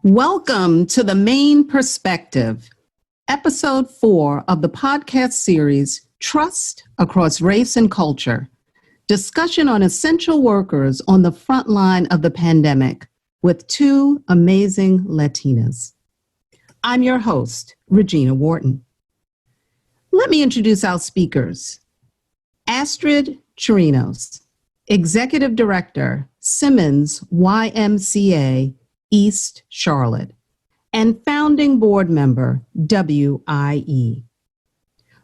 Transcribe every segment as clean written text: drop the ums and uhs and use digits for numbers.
Welcome to The Main Perspective, Episode 4 of the podcast series, Trust Across Race and Culture, discussion on essential workers on the front line of the pandemic with two amazing Latinas. I'm your host, Regina Wharton. Let me introduce our speakers. Astrid Chirinos, Executive Director, Simmons YMCA, East Charlotte, and founding board member, WIE.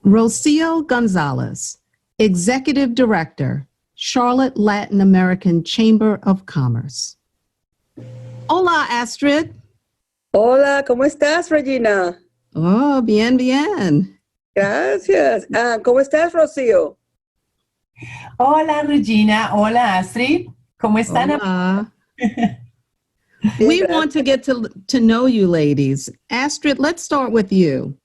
Rocio Gonzalez, Executive Director, Charlotte Latin American Chamber of Commerce. Hola, Astrid. Hola, ¿cómo estás, Regina? Oh, bien, bien. Gracias. ¿Cómo estás, Rocío? Hola, Regina. Hola, Astrid. ¿Cómo están? Hola. We want to get to know you, ladies. Astrid, let's start with you.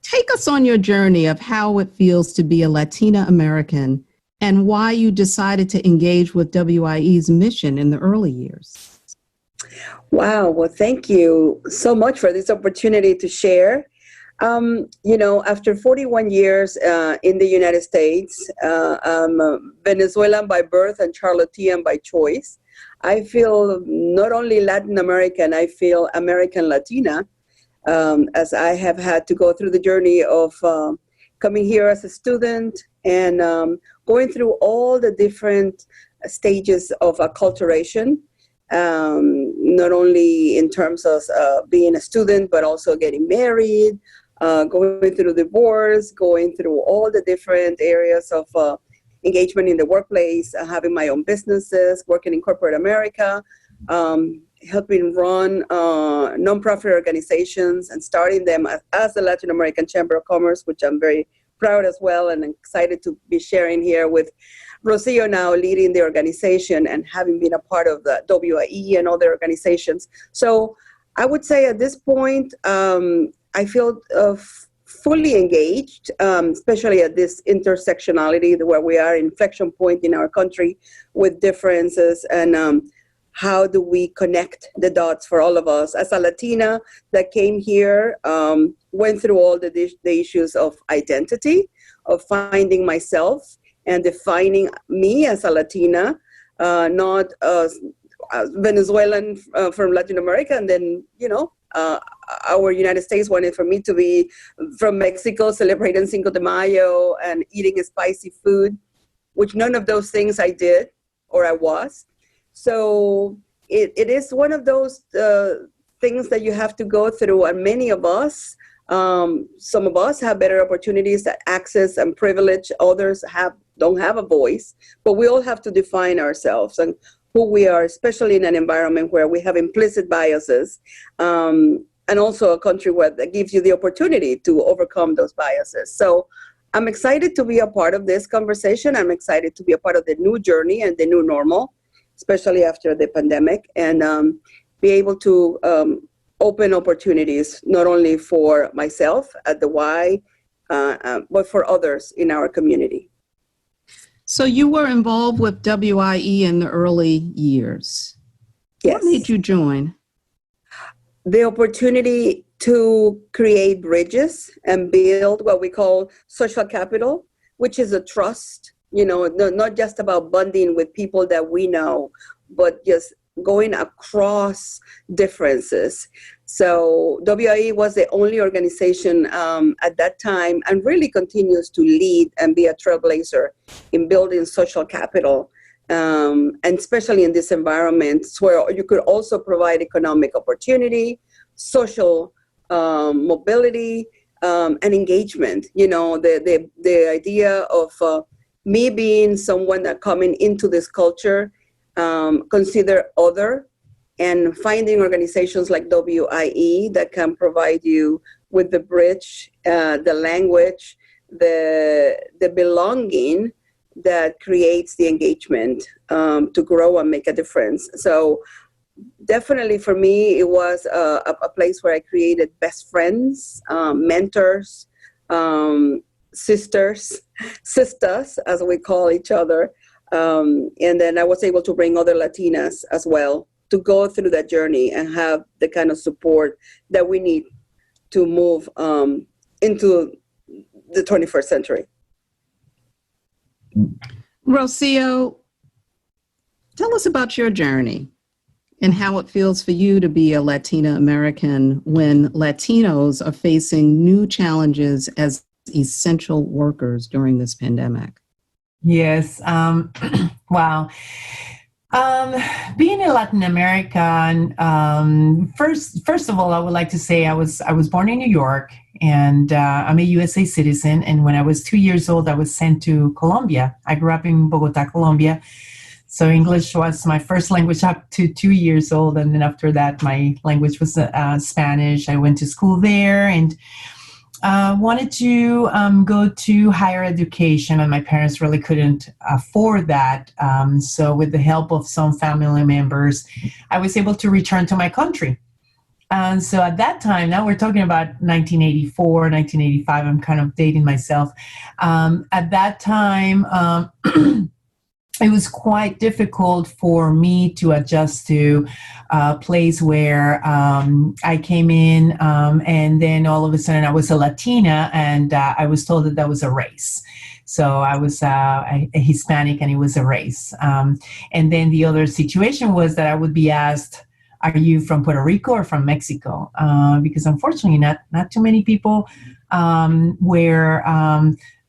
Take us on your journey of how it feels to be a Latina American and why you decided to engage with WIE's mission in the early years. Wow. Well, thank you so much for this opportunity to share. After 41 years in the United States, I'm Venezuelan by birth and Charlottean by choice. I feel not only Latin American, I feel American Latina, as I have had to go through the journey of coming here as a student and going through all the different stages of acculturation, not only in terms of being a student, but also getting married, going through divorce, going through all the different areas of engagement in the workplace, having my own businesses, working in corporate America, helping run nonprofit organizations and starting them as the Latin American Chamber of Commerce, which I'm very proud as well and excited to be sharing here with Rocio now leading the organization and having been a part of the WIE and other organizations. So I would say at this point, I feel fully engaged, especially at this intersectionality where we are inflection point in our country with differences and how do we connect the dots for all of us. As a Latina that came here, went through all the issues of identity, of finding myself and defining me as a Latina, not Venezuelan from Latin America, and then, our United States wanted for me to be from Mexico, celebrating Cinco de Mayo and eating spicy food, which none of those things I did or I was. So it is one of those things that you have to go through. And many of us, some of us have better opportunities, access and privilege. Others don't have a voice, but we all have to define ourselves and who we are, especially in an environment where we have implicit biases, and also a country that gives you the opportunity to overcome those biases. So I'm excited to be a part of this conversation. I'm excited to be a part of the new journey and the new normal, especially after the pandemic, and be able to open opportunities, not only for myself at the Y, but for others in our community. So you were involved with WIE in the early years. Yes. What made you join? The opportunity to create bridges and build what we call social capital, which is a trust, not just about bonding with people that we know, but just going across differences. So WIE was the only organization at that time and really continues to lead and be a trailblazer in building social capital. And especially in this environment where you could also provide economic opportunity, social mobility, and engagement. The idea of me being someone that coming into this culture, consider other, and finding organizations like WIE that can provide you with the bridge, the language, the belonging that creates the engagement to grow and make a difference. So Definitely for me, it was a place where I created best friends, mentors, sisters, sisters, as we call each other. And then I was able to bring other Latinas as well to go through that journey and have the kind of support that we need to move into the 21st century. Rocio, tell us about your journey and how it feels for you to be a Latina American when Latinos are facing new challenges as essential workers during this pandemic. Yes. Wow. Being a Latin American, first of all, I would like to say I was born in New York, and I'm a USA citizen. And when I was 2 years old, I was sent to Colombia. I grew up in Bogota, Colombia. So English was my first language up to 2 years old. And then after that, my language was Spanish. I went to school there and wanted to go to higher education, and my parents really couldn't afford that. So with the help of some family members, I was able to return to my country. And so at that time, now we're talking about 1984, 1985, I'm kind of dating myself. At that time, it was quite difficult for me to adjust to a place where I came in and then all of a sudden I was a Latina, and I was told that was a race. So I was a Hispanic and it was a race. And then the other situation was that I would be asked, are you from Puerto Rico or from Mexico? Because unfortunately not too many people were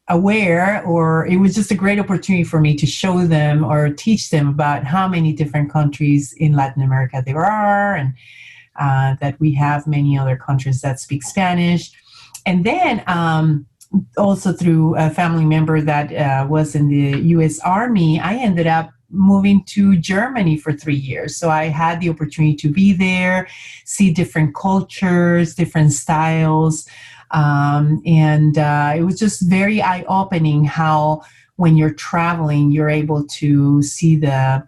aware, or it was just a great opportunity for me to show them or teach them about how many different countries in Latin America there are, and that we have many other countries that speak Spanish. And then also through a family member that was in the U.S. Army, I ended up moving to Germany for 3 years. So I had the opportunity to be there, see different cultures, different styles. And it was just very eye-opening how when you're traveling, you're able to see the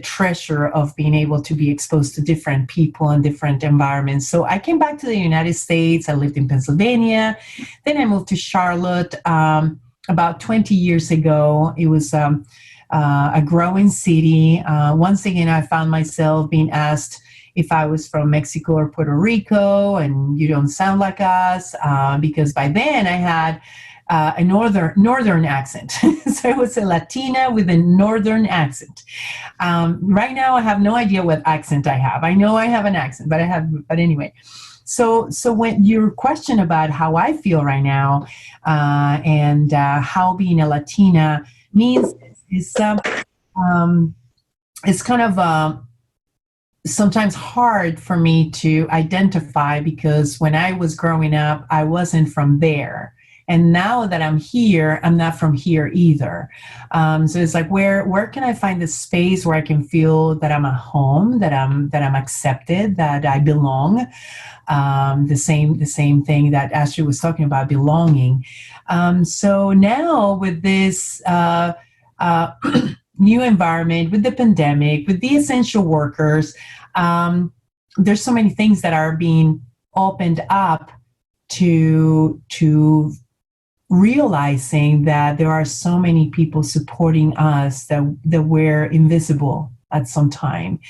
treasure of being able to be exposed to different people and different environments. So I came back to the United States. I lived in Pennsylvania. Then I moved to Charlotte about 20 years ago. It was a growing city. Once again, I found myself being asked if I was from Mexico or Puerto Rico, and you don't sound like us, because by then I had a northern accent. So I was a Latina with a northern accent. Right now, I have no idea what accent I have. I know I have an accent, but anyway. So when your question about how I feel right now, and how being a Latina means is it's kind of sometimes hard for me to identify, because when I was growing up, I wasn't from there. And now that I'm here, I'm not from here either. So it's like, where can I find the space where I can feel that I'm at home, that I'm accepted, that I belong? The same thing that Astrid was talking about, belonging. So now with this new environment, with the pandemic, with the essential workers, there's so many things that are being opened up to realizing that there are so many people supporting us that we're invisible at some time.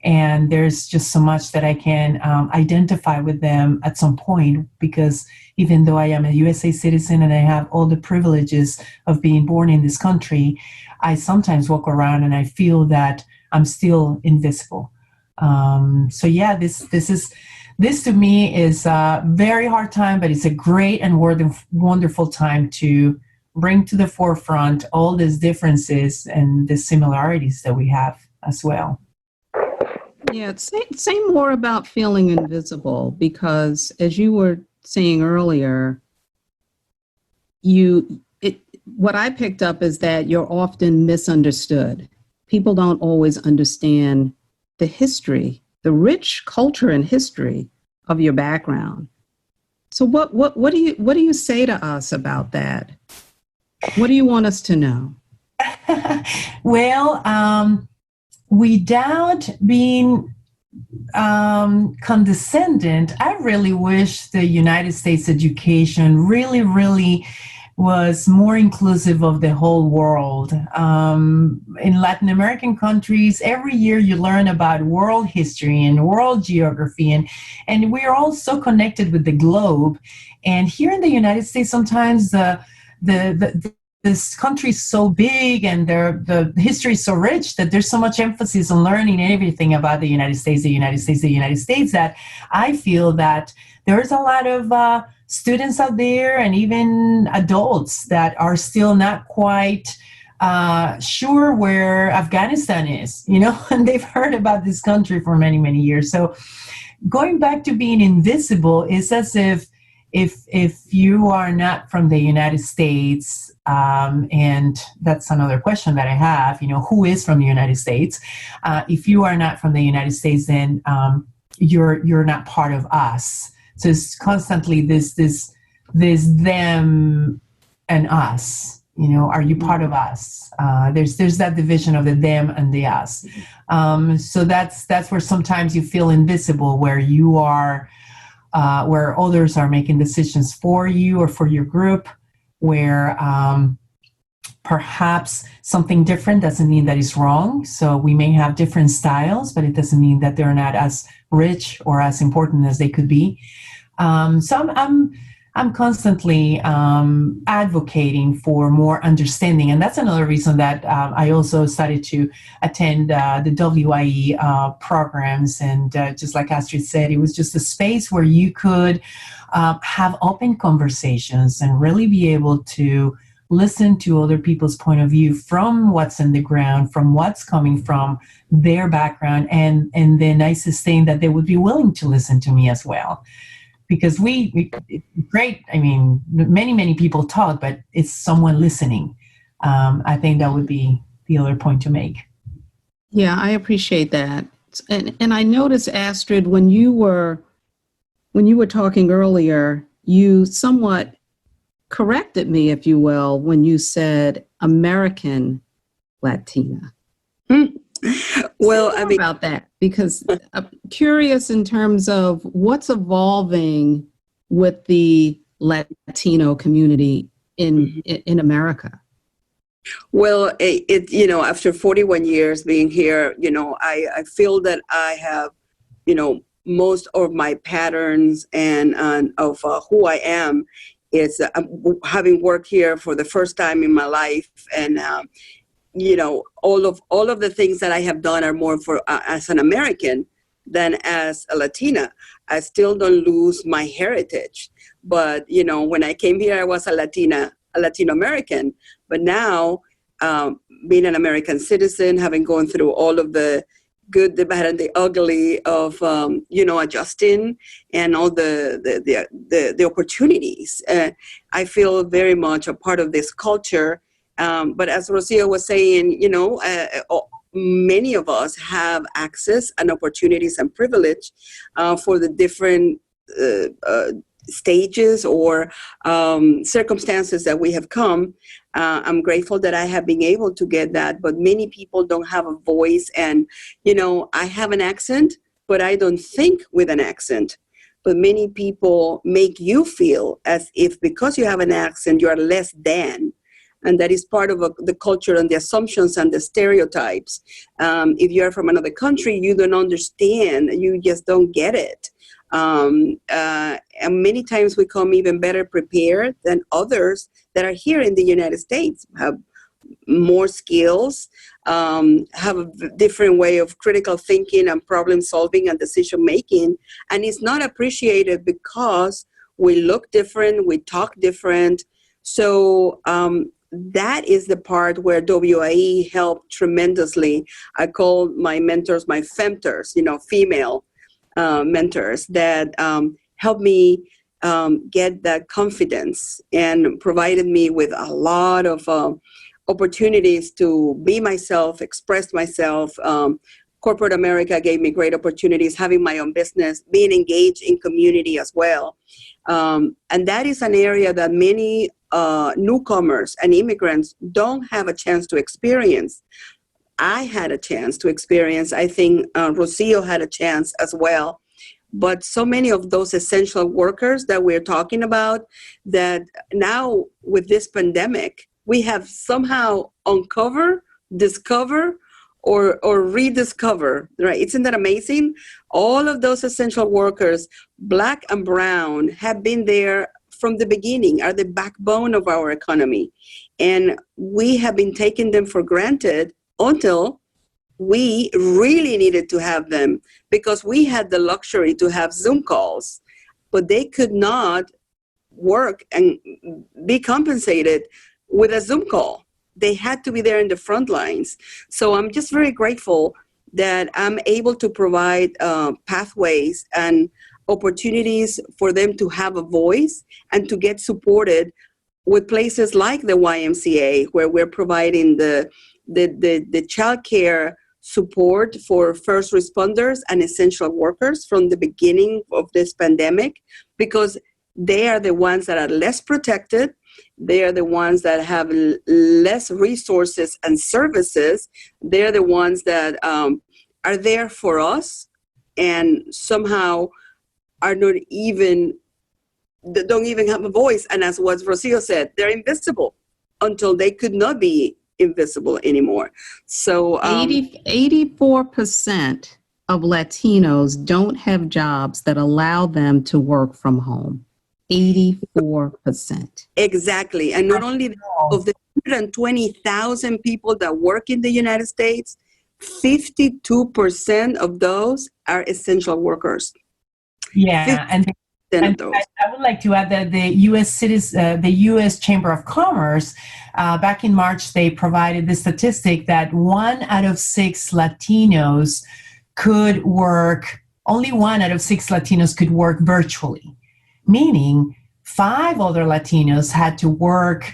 And there's just so much that I can identify with them at some point, because even though I am a USA citizen and I have all the privileges of being born in this country, I sometimes walk around and I feel that I'm still invisible. So yeah, this to me is a very hard time, but it's a great and wonderful time to bring to the forefront all these differences and the similarities that we have as well. Yeah, say more about feeling invisible, because as you were saying earlier, what I picked up is that you're often misunderstood. People don't always understand the history, the rich culture and history of your background. So what do you say to us about that? What do you want us to know? Well, without being condescending, I really wish the United States education really was more inclusive of the whole world. In Latin American countries, every year you learn about world history and world geography, and we're all so connected with the globe. And here in the United States, sometimes this country is so big and the history is so rich that there's so much emphasis on learning everything about the United States, that I feel that there's a lot of students out there and even adults that are still not quite sure where Afghanistan is, and they've heard about this country for many years. So going back to being invisible is as if you are not from the United States, and that's another question that I have, who is from the United States? If you are not from the United States, then you're not part of us. So it's constantly this them and us. Are you part of us? There's that division of the them and the us. So that's where sometimes you feel invisible, where you are, where others are making decisions for you or for your group, where perhaps something different doesn't mean that it's wrong. So we may have different styles, but it doesn't mean that they're not as rich or as important as they could be. So I'm constantly advocating for more understanding, and that's another reason that I also started to attend the WIE programs. And just like Astrid said, it was just a space where you could have open conversations and really be able to listen to other people's point of view from what's in the ground, from what's coming from their background, and the nicest thing that they would be willing to listen to me as well. Because great, I mean, many people talk, but it's someone listening. I think that would be the other point to make. Yeah, I appreciate that. And I noticed, Astrid, when you were talking earlier, you somewhat corrected me, if you will, when you said American Latina. Well, I mean, about that, because I'm curious in terms of what's evolving with the Latino community in America. Well, after 41 years being here, I feel that I have, most of my patterns and of who I am is having worked here for the first time in my life, and all of the things that I have done are more for as an American than as a Latina. I still don't lose my heritage, but when I came here, I was a Latino American. But now, being an American citizen, having gone through all of the good, the bad, and the ugly of adjusting and all the opportunities, I feel very much a part of this culture. But as Rocio was saying, many of us have access and opportunities and privilege for the different stages or circumstances that we have come. I'm grateful that I have been able to get that, but many people don't have a voice. And, I have an accent, but I don't think with an accent. But many people make you feel as if because you have an accent, you are less than. And that is part of the culture and the assumptions and the stereotypes. If you're from another country, you don't understand. You just don't get it. And many times we come even better prepared than others that are here in the United States, have more skills, have a different way of critical thinking and problem solving and decision making. And it's not appreciated because we look different, we talk different. So that is the part where WIE helped tremendously. I call my mentors my femtors, female mentors that helped me get that confidence and provided me with a lot of opportunities to be myself, express myself. Corporate America gave me great opportunities, having my own business, being engaged in community as well. And that is an area that many newcomers and immigrants don't have a chance to experience. I had a chance to experience. I think Rocio had a chance as well. But so many of those essential workers that we're talking about, that now with this pandemic, we have somehow discover, or rediscover, right? Isn't that amazing? All of those essential workers, Black and brown, have been there from the beginning, are the backbone of our economy. And we have been taking them for granted until we really needed to have them, because we had the luxury to have Zoom calls, but they could not work and be compensated with a Zoom call. They had to be there in the front lines. So I'm just very grateful that I'm able to provide pathways and opportunities for them to have a voice and to get supported with places like the YMCA, where we're providing the child care support for first responders and essential workers from the beginning of this pandemic, because they are the ones that are less protected. They are the ones that have less resources and services. They're the ones that are there for us and somehow are not even, don't even have a voice. And as what Rocio said, they're invisible until they could not be invisible anymore. So 84% of Latinos don't have jobs that allow them to work from home. 84%. Exactly. And not only that, of the 120,000 people that work in the United States, 52% of those are essential workers. Yeah, and I would like to add that the U.S. Chamber of Commerce, back in March, they provided the statistic that 1 out of 6 Latinos could work, only 1 out of 6 Latinos could work virtually, meaning 5 other Latinos had to work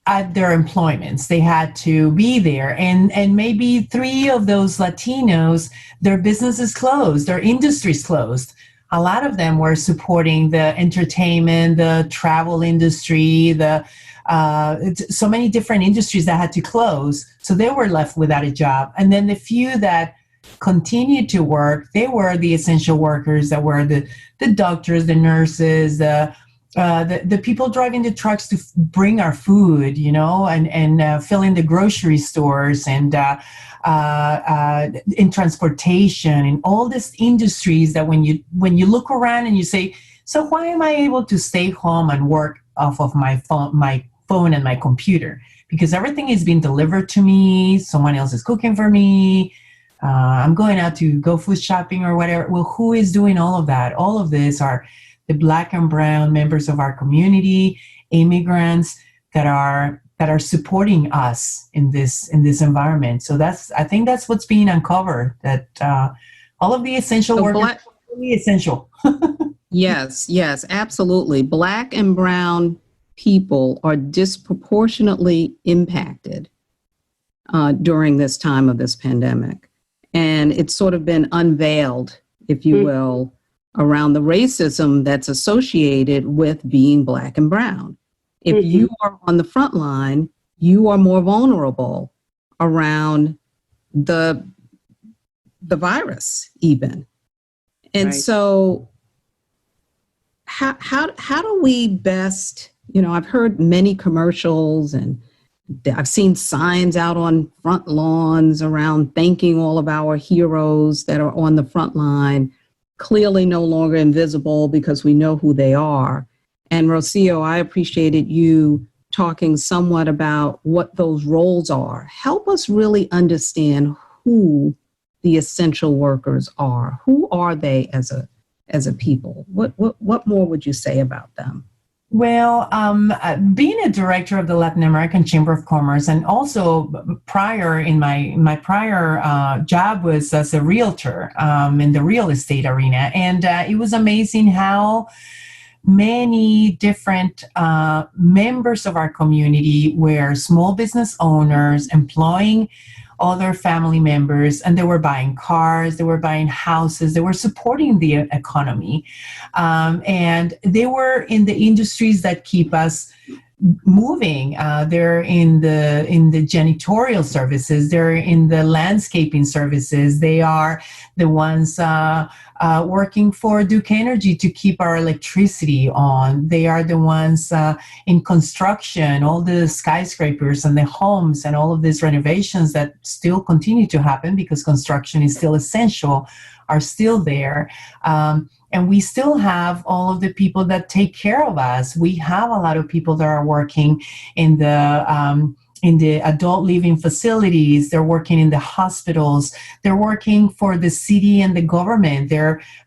at their employments. They had to be there. And maybe 3 of those Latinos, their businesses closed, their industries closed. A lot of them were supporting the entertainment, the travel industry, so many different industries that had to close. So they were left without a job. And then the few that continued to work, they were the essential workers that were the doctors, the nurses, the people driving the trucks to bring our food, and filling the grocery stores and in transportation, and all these industries that when you look around and you say, so why am I able to stay home and work off of my phone and my computer? Because everything is being delivered to me. Someone else is cooking for me. I'm going out to go food shopping or whatever. Well, who is doing all of that? All of this are the Black and brown members of our community, immigrants that are supporting us in this environment. So I think that's what's being uncovered, that all of the essential workers are really essential. Yes, absolutely. Black and brown people are disproportionately impacted during this time of this pandemic. And it's sort of been unveiled, if you will, around the racism that's associated with being Black and brown. If you are on the front line, you are more vulnerable around the virus even. And so how do we best, I've heard many commercials and I've seen signs out on front lawns around thanking all of our heroes that are on the front line, clearly no longer invisible because we know who they are. And Rocio, I appreciated you talking somewhat about what those roles are. Help us really understand who the essential workers are. Who are they as a people? What more would you say about them? Well, being a director of the Latin American Chamber of Commerce, and also prior in my prior job was as a realtor in the real estate arena. And it was amazing how many different members of our community were small business owners employing other family members, and they were buying cars, they were buying houses, they were supporting the economy. And they were in the industries that keep us moving. They're in the janitorial services. They're in the landscaping services. They are the ones working for Duke Energy to keep our electricity on. They are the ones in construction, all the skyscrapers and the homes and all of these renovations that still continue to happen because construction is still essential, are still there. And we still have all of the people that take care of us. We have a lot of people that are working in the adult living facilities. They're working in the hospitals. They're working for the city and the government.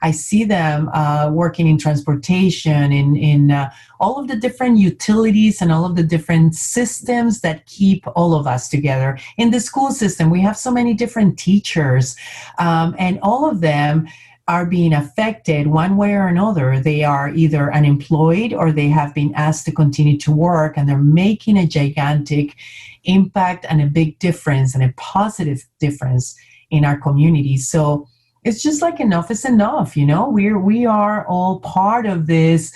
I see them working in transportation, in all of the different utilities and all of the different systems that keep all of us together. In the school system, we have so many different teachers, and all of them are being affected one way or another. They are either unemployed or they have been asked to continue to work, and they're making a gigantic impact and a big difference and a positive difference in our community. So it's just like enough is enough, you know. We are all part of this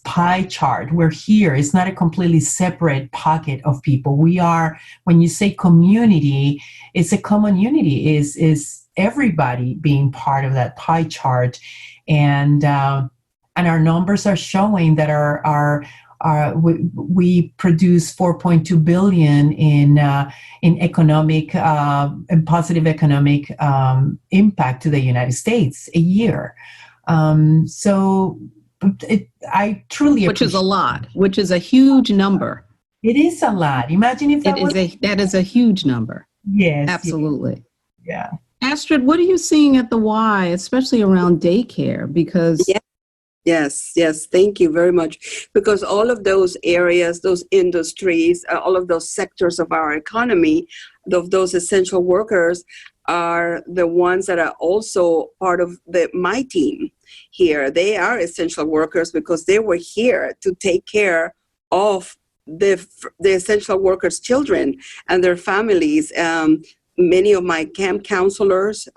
pie chart. We're here. It's not a completely separate pocket of people. We are, when you say community, it's a common unity, is everybody being part of that pie chart. And our numbers are showing that we produce 4.2 billion in economic and positive economic impact to the United States a year. So I truly which is a lot, which is a huge number. It is a lot. Imagine if that is a huge number. Yes, absolutely. Yeah. Astrid, what are you seeing at the Y, especially around daycare? Because Yes, thank you very much. Because all of those areas, those industries, all of those sectors of our economy, of those essential workers, are the ones that are also part of my team here. They are essential workers because they were here to take care of the essential workers' children and their families. Many of my camp counselors,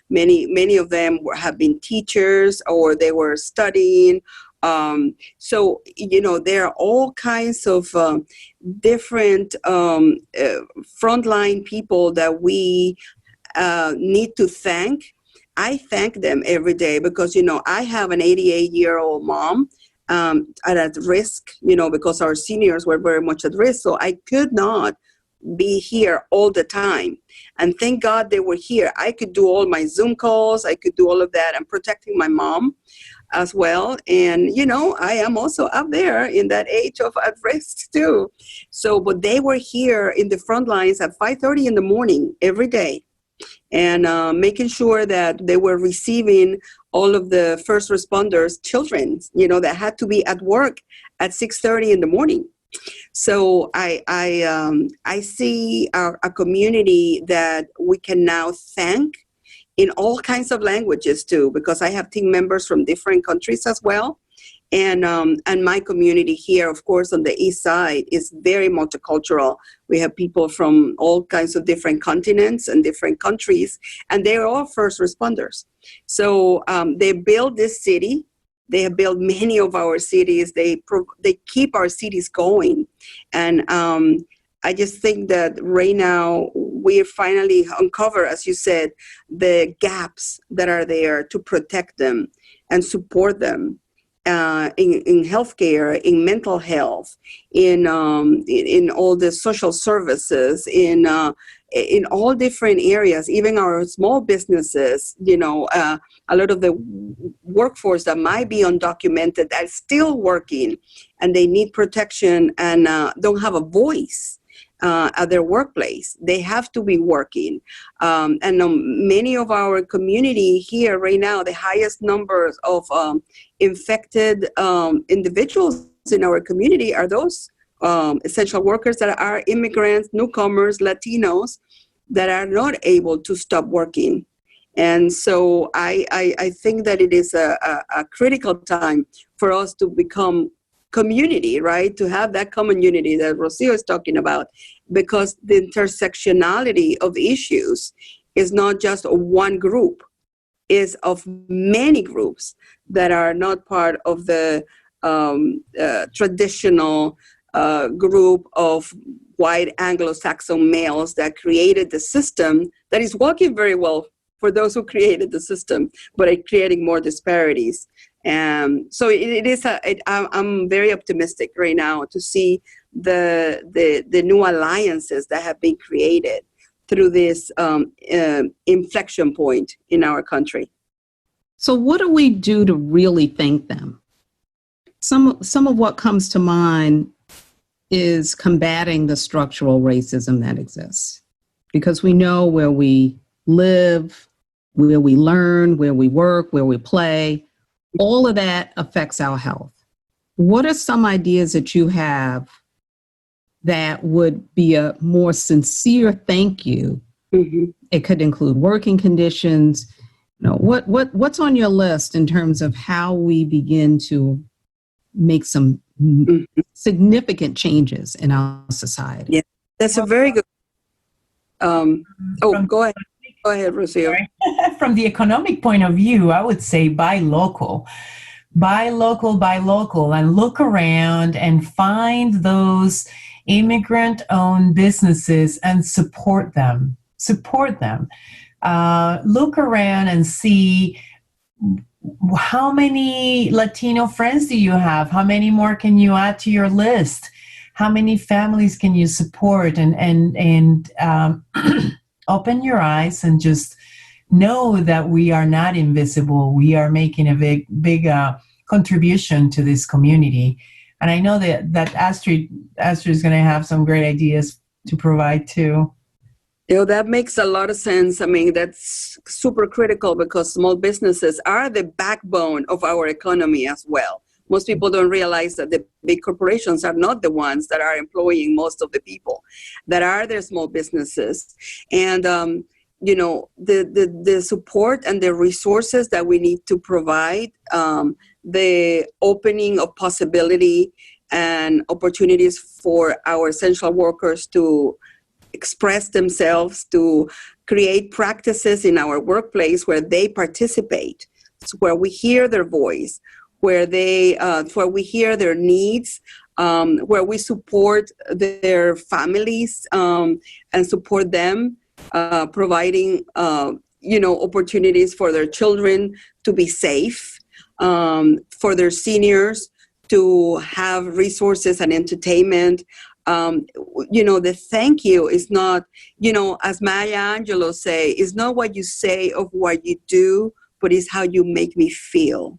many of them have been teachers or they were studying. So, you know, there are all kinds of different frontline people that we need to thank. I thank them every day because, you know, I have an 88-year-old mom at risk, you know, because our seniors were very much at risk. So I could not be here all the time. And thank God they were here. I could do all my Zoom calls. I could do all of that. I'm protecting my mom as well. And, you know, I am also up there in that age of at risk too. So, but they were here in the front lines at 5:30 in the morning every day and making sure that they were receiving all of the first responders' children, you know, that had to be at work at 6:30 in the morning. So I see a community that we can now thank in all kinds of languages too, because I have team members from different countries as well. And my community here, of course, on the east side is very multicultural. We have people from all kinds of different continents and different countries, and they're all first responders. So they built this city. They have built many of our cities. They keep our cities going. And I just think that right now we finally uncover, as you said, the gaps that are there to protect them and support them in healthcare, in mental health, in all the social services, in all different areas, even our small businesses, you know, a lot of the workforce that might be undocumented are still working and they need protection and don't have a voice at their workplace. They have to be working. And many of our community here right now, the highest numbers of infected individuals in our community are those essential workers that are immigrants, newcomers, Latinos that are not able to stop working. And so I think that it is a critical time for us to become community, right? To have that common unity that Rocio is talking about, because the intersectionality of issues is not just one group, is of many groups that are not part of the traditional group of white Anglo-Saxon males that created the system that is working very well for those who created the system, but are creating more disparities. And so I'm very optimistic right now to see the new alliances that have been created through this inflection point in our country. So what do we do to really thank them? Some of what comes to mind is combating the structural racism that exists, because we know where we live, where we learn, where we work, where we play, all of that affects our health. What are some ideas that you have that would be a more sincere thank you? Mm-hmm. It could include working conditions. You know, what's on your list in terms of how we begin to make some significant changes in our society? Yeah, that's a very good. Go ahead. Go ahead, Rocio. From the economic point of view, I would say buy local, and look around and find those immigrant-owned businesses and support them. Look around and see how many Latino friends do you have? How many more can you add to your list? How many families can you support? And open your eyes and just know that we are not invisible. We are making a big contribution to this community. And I know that Astrid is going to have some great ideas to provide too. You know, that makes a lot of sense. I mean, that's super critical because small businesses are the backbone of our economy as well. Most people don't realize that the big corporations are not the ones that are employing most of the people, that are their small businesses. And, you know, the support and the resources that we need to provide, the opening of possibility and opportunities for our essential workers to express themselves, to create practices in our workplace where they participate, where we hear their voice, where we hear their needs, where we support their families and support them, providing opportunities for their children to be safe, for their seniors to have resources and entertainment. The thank you is not, as Maya Angelou say, is not what you say of what you do, but it's how you make me feel.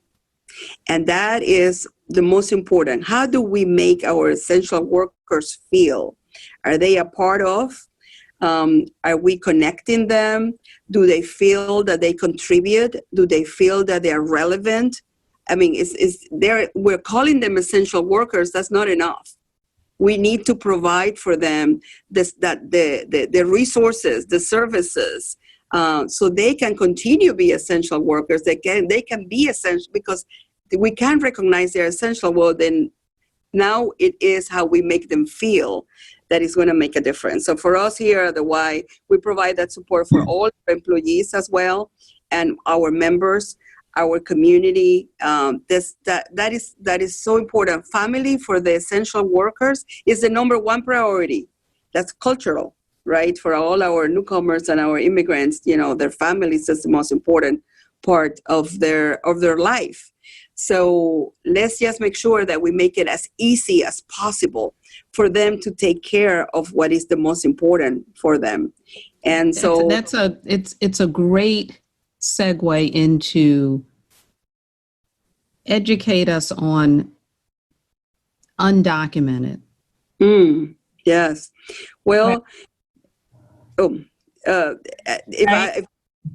And that is the most important. How do we make our essential workers feel? Are they a part of? Are we connecting them? Do they feel that they contribute? Do they feel that they are relevant? I mean, we're calling them essential workers. That's not enough. We need to provide for them the resources, the services, so they can continue to be essential workers. They can be essential because we can recognize they're essential. Well, then now it is how we make them feel that is going to make a difference. So for us here at the Y, we provide that support for all our employees as well, and our members, our community. That is so important. Family for the essential workers is the number one priority. That's cultural, right? For all our newcomers and our immigrants, their families is the most important part of their life. So let's just make sure that we make it as easy as possible for them to take care of what is the most important for them. And so it's a great segue into educate us on undocumented. Yes. Well, if I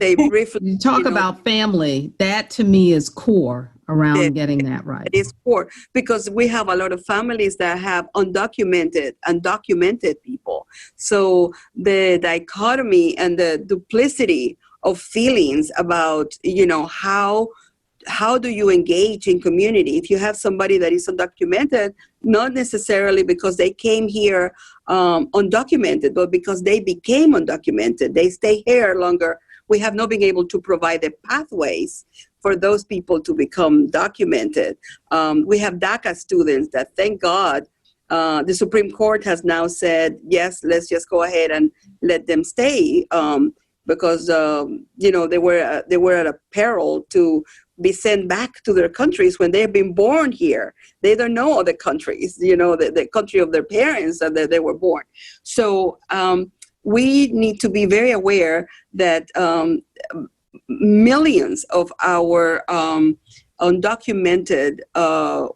say briefly, you talk about family, that to me is core around getting that right. It is core because we have a lot of families that have undocumented people. So the dichotomy and the duplicity of feelings about, how do you engage in community? If you have somebody that is undocumented, not necessarily because they came here undocumented, but because they became undocumented, they stay here longer. We have not been able to provide the pathways for those people to become documented. We have DACA students that, thank God, the Supreme Court has now said, yes, let's just go ahead and let them stay, because they were at a peril to be sent back to their countries when they have been born here. They don't know other countries, the country of their parents that they were born. So we need to be very aware that millions of our undocumented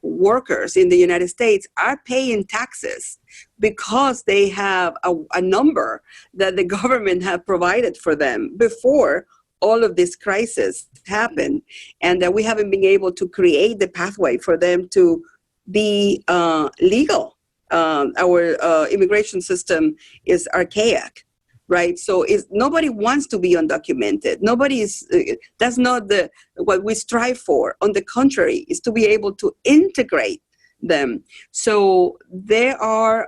workers in the United States are paying taxes because they have a number that the government have provided for them before all of this crisis happened, and that we haven't been able to create the pathway for them to be legal. Our immigration system is archaic, right? So nobody wants to be undocumented. That's not what we strive for. On the contrary, is to be able to integrate them. So there are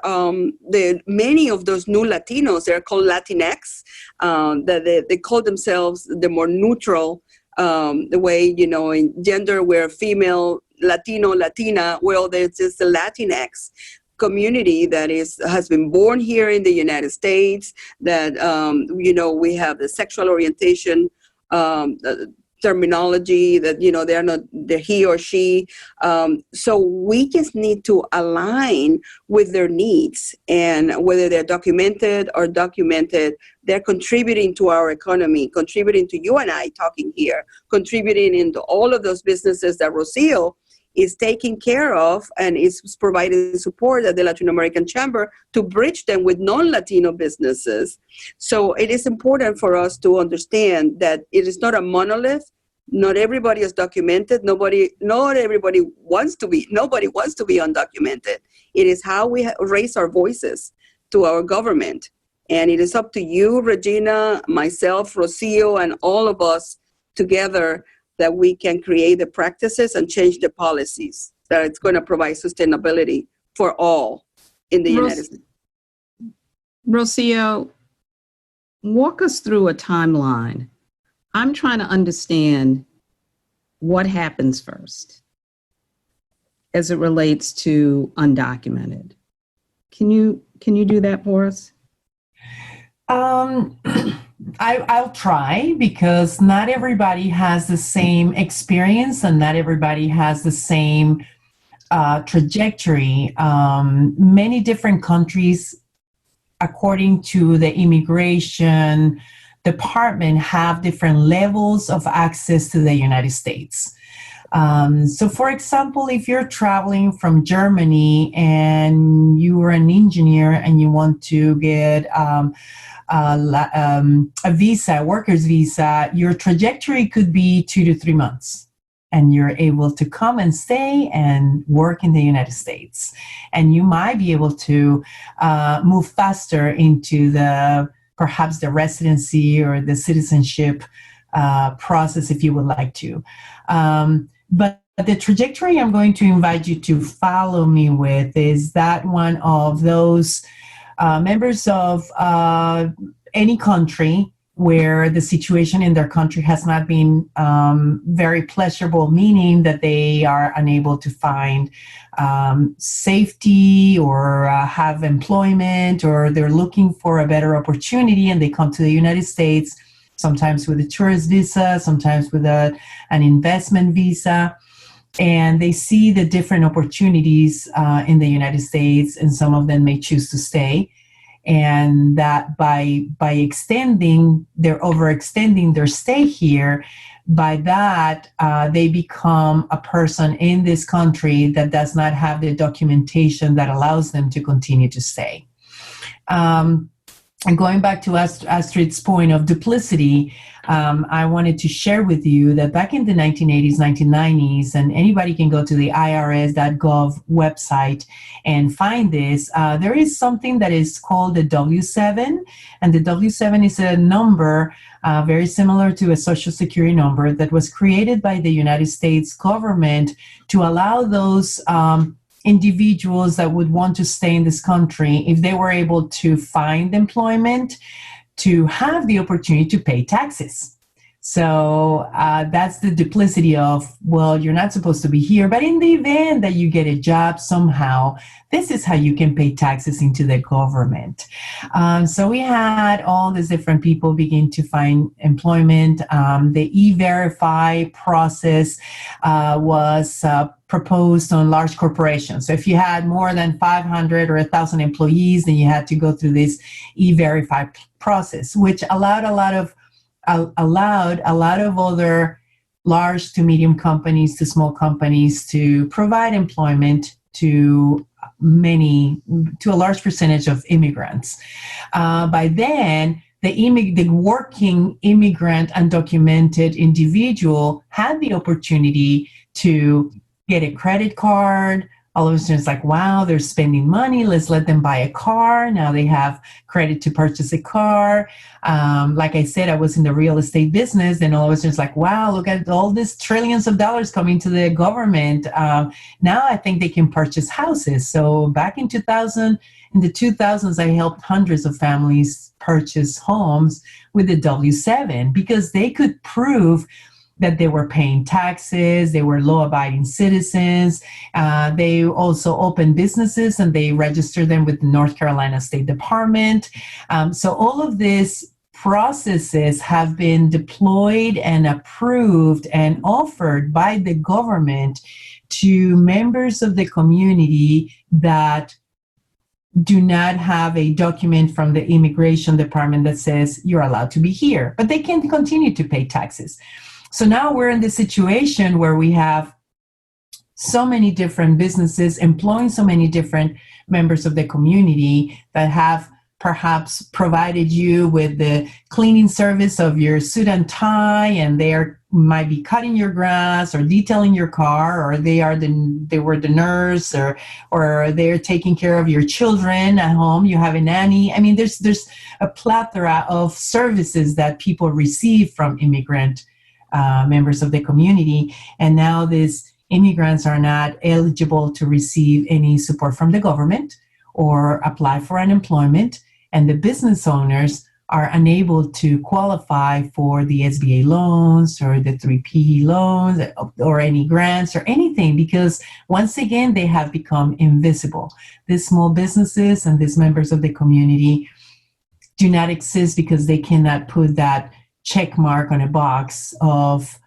many of those new Latinos. They're called Latinx. That they call themselves the more neutral the way, in gender, we're female, Latino, Latina. Well, there's just the Latinx community that has been born here in the United States, that we have the sexual orientation terminology, that they're not the he or she, so we just need to align with their needs, and whether they're documented or documented, they're contributing to our economy, contributing to you and I talking here, contributing into all of those businesses that Rocio is taking care of, and is providing support at the Latin American Chamber to bridge them with non-Latino businesses. So it is important for us to understand that it is not a monolith. Not everybody is documented. Nobody wants to be undocumented. It is how we raise our voices to our government. And it is up to you, Regina, myself, Rocio, and all of us together that we can create the practices and change the policies that it's going to provide sustainability for all in the United States. Rocio, walk us through a timeline. I'm trying to understand what happens first as it relates to undocumented. Can you do that for us? I'll try, because not everybody has the same experience and not everybody has the same trajectory. Many different countries, according to the immigration department, have different levels of access to the United States. So for example, if you're traveling from Germany and you are an engineer and you want to get a visa, a worker's visa, your trajectory could be 2 to 3 months. And you're able to come and stay and work in the United States. And you might be able to move faster into perhaps the residency or the citizenship process if you would like to. But the trajectory I'm going to invite you to follow me with is that one of those members of any country where the situation in their country has not been very pleasurable, meaning that they are unable to find safety or have employment, or they're looking for a better opportunity and they come to the United States, sometimes with a tourist visa, sometimes with an investment visa. And they see the different opportunities in the United States, and some of them may choose to stay. And that by overextending their stay here, by that they become a person in this country that does not have the documentation that allows them to continue to stay. And going back to Astrid's point of duplicity, I wanted to share with you that back in the 1980s, 1990s, and anybody can go to the irs.gov website and find this, there is something that is called the W-7, and the W-7 is a number very similar to a Social Security number that was created by the United States government to allow those individuals that would want to stay in this country, if they were able to find employment, to have the opportunity to pay taxes. So that's the duplicity of, well, you're not supposed to be here, but in the event that you get a job somehow, this is how you can pay taxes into the government. So we had all these different people begin to find employment. The E-Verify process was proposed on large corporations. So if you had more than 500 or 1,000 employees, then you had to go through this E-Verify process, which allowed a lot of other large to medium companies to small companies to provide employment to a large percentage of immigrants. By then, the working immigrant undocumented individual had the opportunity to get a credit card. All of a sudden, it's like, wow, they're spending money. Let's let them buy a car. Now they have credit to purchase a car. Like I said, I was in the real estate business, and all of a sudden, it's like, wow, look at all these trillions of dollars coming to the government. Now I think they can purchase houses. So back in the 2000s, I helped hundreds of families purchase homes with the W-7 because they could prove that they were paying taxes, they were law-abiding citizens. They also opened businesses and they registered them with the North Carolina State Department. So all of these processes have been deployed and approved and offered by the government to members of the community that do not have a document from the immigration department that says you're allowed to be here, but they can continue to pay taxes. So now we're in this situation where we have so many different businesses employing so many different members of the community that have perhaps provided you with the cleaning service of your suit and tie, and might be cutting your grass or detailing your car, or they were the nurse, or they're taking care of your children at home. You have a nanny. I mean, there's a plethora of services that people receive from immigrant members of the community, and now these immigrants are not eligible to receive any support from the government or apply for unemployment, and the business owners are unable to qualify for the SBA loans or the 3P loans or any grants or anything, because once again, they have become invisible. These small businesses and these members of the community do not exist because they cannot put that check mark on a box of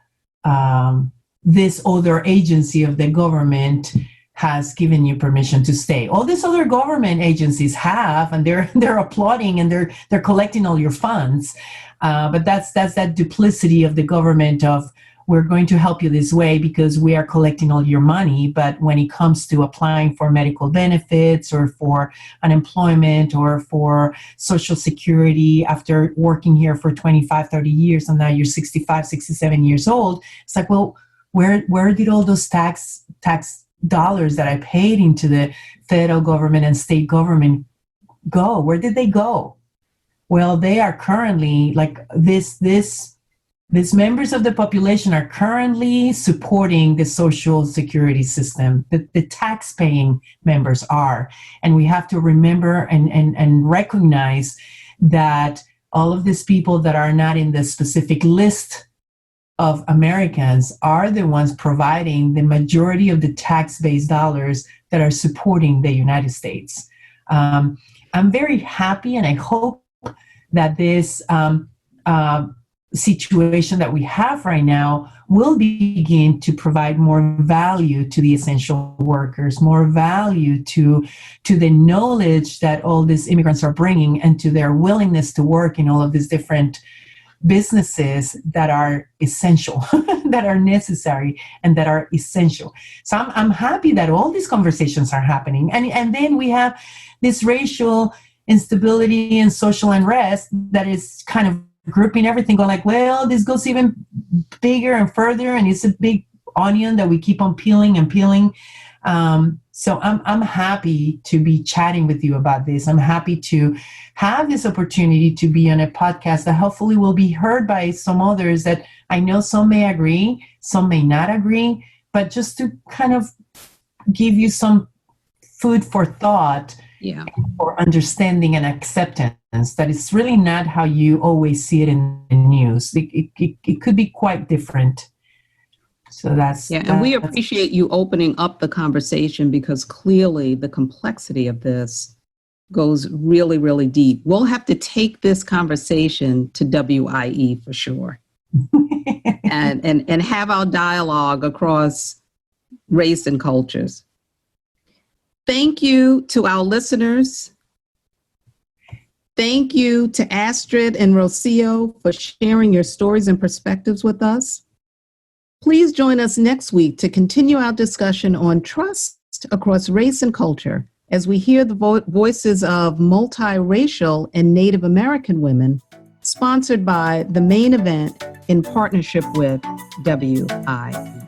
this other agency of the government has given you permission to stay. All these other government agencies have, and they're applauding and they're collecting all your funds. But that's that duplicity of the government of, we're going to help you this way because we are collecting all your money. But when it comes to applying for medical benefits or for unemployment or for Social Security after working here for 25, 30 years, and now you're 65, 67 years old, it's like, well, where did all those tax dollars that I paid into the federal government and state government go? Where did they go? Well, they are currently, like, these members of the population are currently supporting the Social Security system. The tax-paying members are. And we have to remember and recognize that all of these people that are not in the specific list of Americans are the ones providing the majority of the tax-based dollars that are supporting the United States. I'm very happy, and I hope that this situation that we have right now will begin to provide more value to the essential workers, more value to the knowledge that all these immigrants are bringing, and to their willingness to work in all of these different businesses that are essential, that are necessary, and that are essential. So I'm happy that all these conversations are happening. And then we have this racial instability and social unrest that is kind of grouping everything, going like, well, this goes even bigger and further, and it's a big onion that we keep on peeling and peeling. So I'm happy to be chatting with you about this. I'm happy to have this opportunity to be on a podcast that hopefully will be heard by some others that I know some may agree, some may not agree, but just to kind of give you some food for thought, yeah, for understanding and acceptance that is really not how you always see it in the news. It could be quite different. So and we appreciate you opening up the conversation, because clearly the complexity of this goes really, really deep. We'll have to take this conversation to WIE for sure. and have our dialogue across race and cultures. Thank you to our listeners. Thank you to Astrid and Rocio for sharing your stories and perspectives with us. Please join us next week to continue our discussion on trust across race and culture as we hear the voices of multiracial and Native American women, sponsored by The Main Event in partnership with WIE.